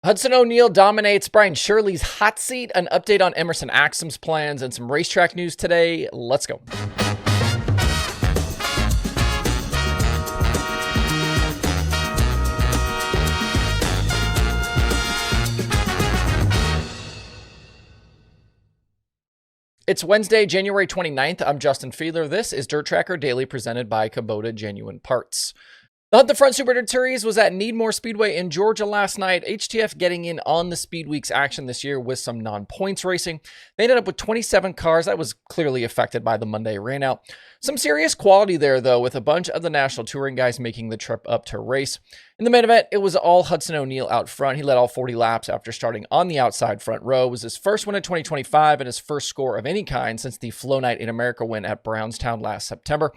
Hudson O'Neal dominates Brian Shirley's hot seat, an update on Emerson Axsom's plans, and some racetrack news today. Let's go. It's Wednesday, January 29th. I'm Justin Fiedler. This is DIRTRACKR Daily presented by Kubota Genuine Parts. The Hunt the Front Super Dirt Series was at Needmore Speedway in Georgia last night. HTF getting in on the Speedweeks action this year with some non-points racing. They ended up with 27 cars. That was clearly affected by the Monday rainout. Some serious quality there, though, with a bunch of the National Touring guys making the trip up to race. In the main event, it was all Hudson O'Neal out front. He led all 40 laps after starting on the outside front row. It was his first win in 2025 and his first score of any kind since the Flow Night in America win at Brownstown last September.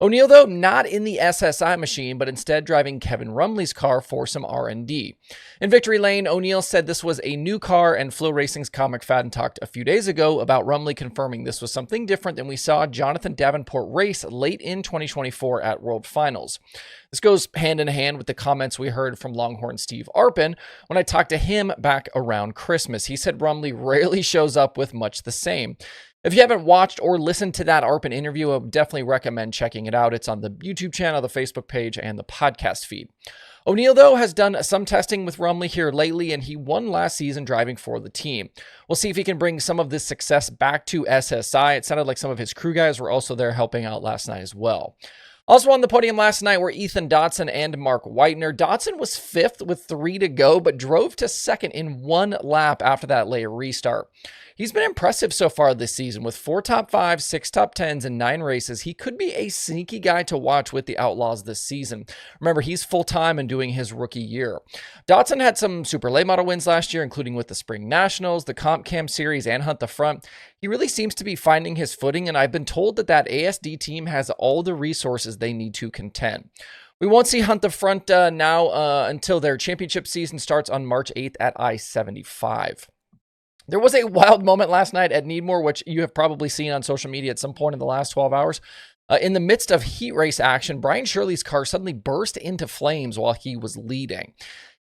O'Neal, though, not in the SSI machine, but instead driving Kevin Rumley's car for some R&D. In Victory Lane, O'Neal said this was a new car, and Flow Racing's Kyle McFadden talked a few days ago about Rumley confirming this was something different than we saw Jonathan Davenport race late in 2024 at World Finals. This goes hand in hand with the comments we heard from Longhorn Steve Arpin when I talked to him back around Christmas. He said Rumley rarely shows up with much the same. If you haven't watched or listened to that Arpin interview, I would definitely recommend checking it out. It's on the YouTube channel, the Facebook page, and the podcast feed. O'Neal, though, has done some testing with Rumley here lately, and he won last season driving for the team. We'll see if he can bring some of this success back to SSI. It sounded like some of his crew guys were also there helping out last night as well. Also on the podium last night were Ethan Dotson and Mark Whitener. Dotson was fifth with 3 to go, but drove to second in 1 lap after that late restart. He's been impressive so far this season with 4 top 5s, 6 top 10s, and 9 races. He could be a sneaky guy to watch with the Outlaws this season. Remember, he's full-time and doing his rookie year. Dotson had some super late model wins last year, including with the Spring Nationals, the Comp Cam Series, and Hunt the Front. He really seems to be finding his footing, and I've been told that ASD team has all the resources they need to contend. We won't see Hunt the Front now until their championship season starts on March 8th at I-75. There was a wild moment last night at Needmore, which you have probably seen on social media at some point in the last 12 hours. In the midst of heat race action, Brian Shirley's car suddenly burst into flames while he was leading.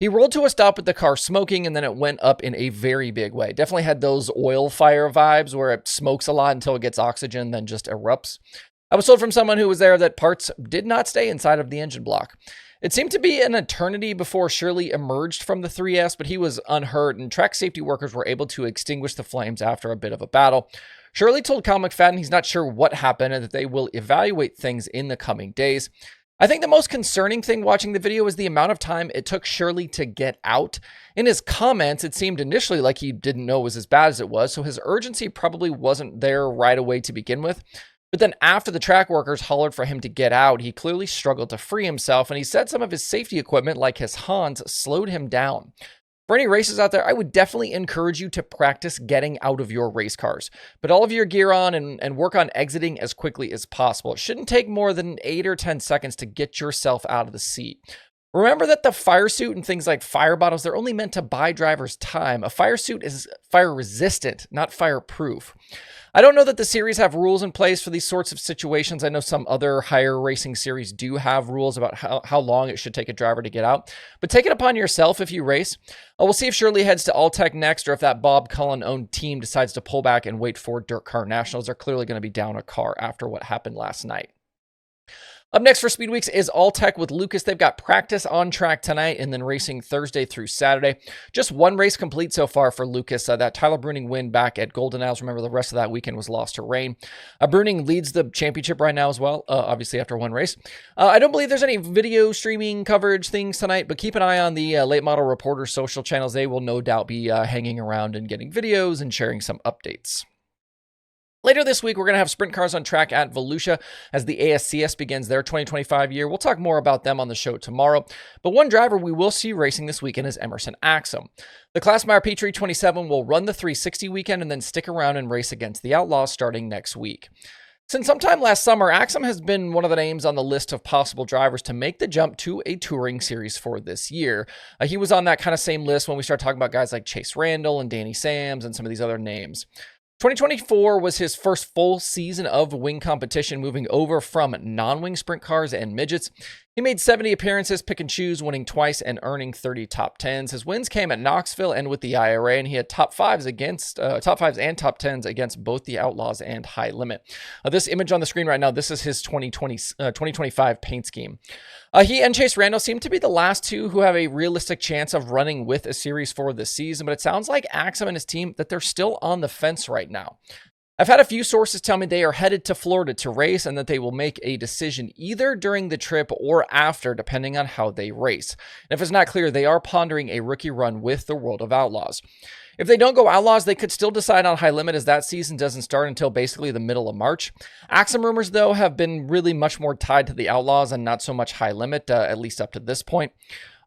He rolled to a stop with the car smoking, and then it went up in a very big way. Definitely had those oil fire vibes where it smokes a lot until it gets oxygen, then just erupts. I was told from someone who was there that parts did not stay inside of the engine block. It seemed to be an eternity before Shirley emerged from the 3S, but he was unhurt, and track safety workers were able to extinguish the flames after a bit of a battle. Shirley told Kyle McFadden he's not sure what happened and that they will evaluate things in the coming days. I think the most concerning thing watching the video is the amount of time it took Shirley to get out. In his comments, it seemed initially like he didn't know it was as bad as it was, so his urgency probably wasn't there right away to begin with. But then after the track workers hollered for him to get out, he clearly struggled to free himself, and he said some of his safety equipment, like his Hans, slowed him down. For any racers out there, I would definitely encourage you to practice getting out of your race cars. Put all of your gear on and work on exiting as quickly as possible. It shouldn't take more than 8 or 10 seconds to get yourself out of the seat. Remember that the fire suit and things like fire bottles, they're only meant to buy drivers time. A fire suit is fire resistant, not fireproof. I don't know that the series have rules in place for these sorts of situations. I know some other higher racing series do have rules about how long it should take a driver to get out. But take it upon yourself if you race. We'll see if Shirley heads to Alltech next, or if that Bob Cullen-owned team decides to pull back and wait for Dirt Car Nationals. They're clearly going to be down a car after what happened last night. Up next for Speedweeks is Alltech with Lucas. They've got practice on track tonight and then racing Thursday through Saturday. Just 1 race complete so far for Lucas. That Tyler Bruning win back at Golden Isles. Remember, the rest of that weekend was lost to rain. Bruning leads the championship right now as well, obviously after 1 race. I don't believe there's any video streaming coverage things tonight, but keep an eye on the Late Model Reporter social channels. They will no doubt be hanging around and getting videos and sharing some updates. Later this week, we're going to have sprint cars on track at Volusia as the ASCS begins their 2025 year. We'll talk more about them on the show tomorrow. But one driver we will see racing this weekend is Emerson Axsom. The Classmeyer Petrie 27 will run the 360 weekend and then stick around and race against the Outlaws starting next week. Since sometime last summer, Axsom has been one of the names on the list of possible drivers to make the jump to a touring series for this year. He was on that kind of same list when we started talking about guys like Chase Randall and Danny Sams and some of these other names. 2024 was his first full season of wing competition, moving over from non-wing sprint cars and midgets. He made 70 appearances, pick and choose, winning twice and earning 30 top 10s. His wins came at Knoxville and with the IRA, and he had top fives and top 10s against both the Outlaws and High Limit. This image on the screen right now, this is his 2025 paint scheme. He and Chase Randall seem to be the last two who have a realistic chance of running with a Series 4 this season, but it sounds like Axsom and his team that they're still on the fence right now. I've had a few sources tell me they are headed to Florida to race and that they will make a decision either during the trip or after, depending on how they race. And if it's not clear, they are pondering a rookie run with the World of Outlaws. If they don't go Outlaws, they could still decide on High Limit, as that season doesn't start until basically the middle of March. Axsom rumors, though, have been really much more tied to the Outlaws and not so much High Limit, at least up to this point.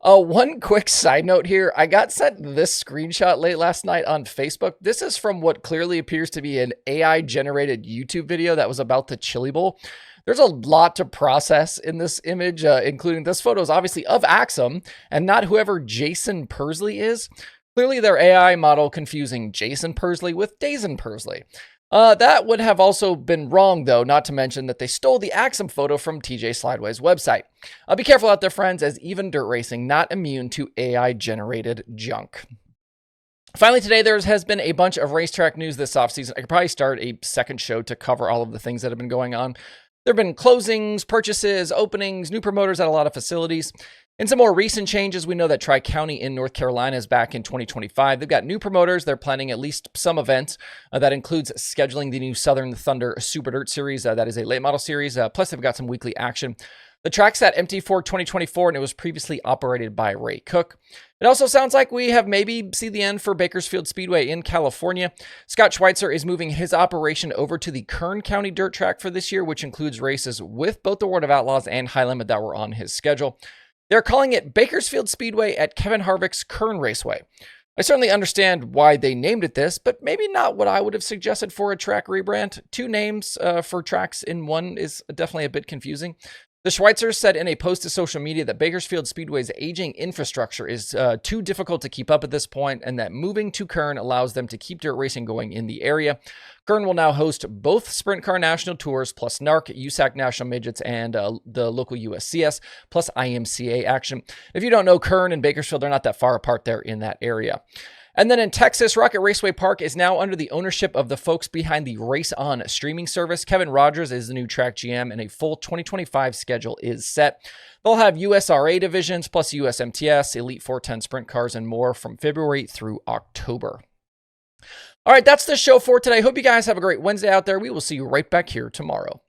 One quick side note here. I got sent this screenshot late last night on Facebook. This is from what clearly appears to be an AI-generated YouTube video that was about the Chili Bowl. There's a lot to process in this image, including this photo is obviously of Axsom and not whoever Jason Pursley is. Clearly their AI model confusing Jason Pursley with Dazen Pursley. That would have also been wrong, though, not to mention that they stole the Axsom photo from TJ Slideway's website. Be careful out there, friends, as even dirt racing not immune to AI-generated junk. Finally, today, there has been a bunch of racetrack news this offseason. I could probably start a second show to cover all of the things that have been going on. There have been closings, purchases, openings, new promoters at a lot of facilities. In some more recent changes, we know that Tri-County in North Carolina is back in 2025. They've got new promoters. They're planning at least some events. That includes scheduling the new Southern Thunder Super Dirt Series. That is a late model series. Plus, they've got some weekly action. The track sat empty for 2024, and it was previously operated by Ray Cook. It also sounds like we have maybe seen the end for Bakersfield Speedway in California. Scott Schweitzer is moving his operation over to the Kern County dirt track for this year, which includes races with both the World of Outlaws and High Limit that were on his schedule. They're calling it Bakersfield Speedway at Kevin Harvick's Kern Raceway. I certainly understand why they named it this, but maybe not what I would have suggested for a track rebrand. Two names for tracks in one is definitely a bit confusing. The Schweitzers said in a post to social media that Bakersfield Speedway's aging infrastructure is too difficult to keep up at this point, and that moving to Kern allows them to keep dirt racing going in the area. Kern will now host both Sprint Car National Tours, plus NARC, USAC National Midgets, and the local USCS, plus IMCA action. If you don't know, Kern and Bakersfield, they're not that far apart there in that area. And then in Texas, Rocket Raceway Park is now under the ownership of the folks behind the Race On streaming service. Kevin Rogers is the new track GM, and a full 2025 schedule is set. They'll have USRA divisions, plus USMTS, Elite 410 sprint cars, and more from February through October. All right, that's the show for today. Hope you guys have a great Wednesday out there. We will see you right back here tomorrow.